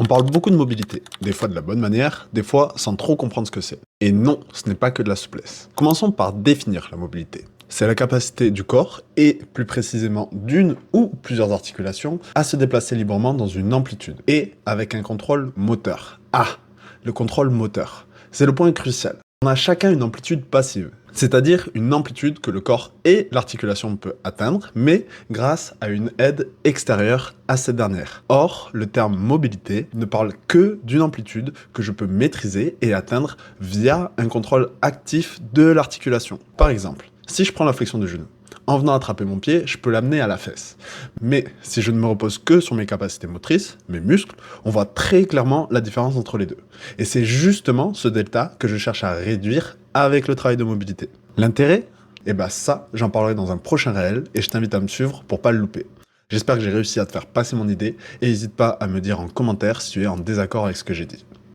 parle beaucoup de mobilité, des fois de la bonne manière, des fois sans trop comprendre ce que c'est. Et non, ce n'est pas que de la souplesse. Commençons par définir la mobilité. C'est la capacité du corps, et plus précisément d'une ou plusieurs articulations, à se déplacer librement dans une amplitude, et avec un contrôle moteur. Ah, le contrôle moteur. C'est le point crucial. On a chacun une amplitude passive, c'est-à-dire une amplitude que le corps et l'articulation peut atteindre, mais grâce à une aide extérieure à cette dernière. Or, le terme mobilité ne parle que d'une amplitude que je peux maîtriser et atteindre via un contrôle actif de l'articulation. Par exemple, si je prends la flexion du genou, en venant attraper mon pied, je peux l'amener à la fesse. Mais si je ne me repose que sur mes capacités motrices, mes muscles, on voit très clairement la différence entre les deux. Et c'est justement ce delta que je cherche à réduire avec le travail de mobilité. L'intérêt ? Eh ben ça, j'en parlerai dans un prochain réel et je t'invite à me suivre pour pas le louper. J'espère que j'ai réussi à te faire passer mon idée et n'hésite pas à me dire en commentaire si tu es en désaccord avec ce que j'ai dit.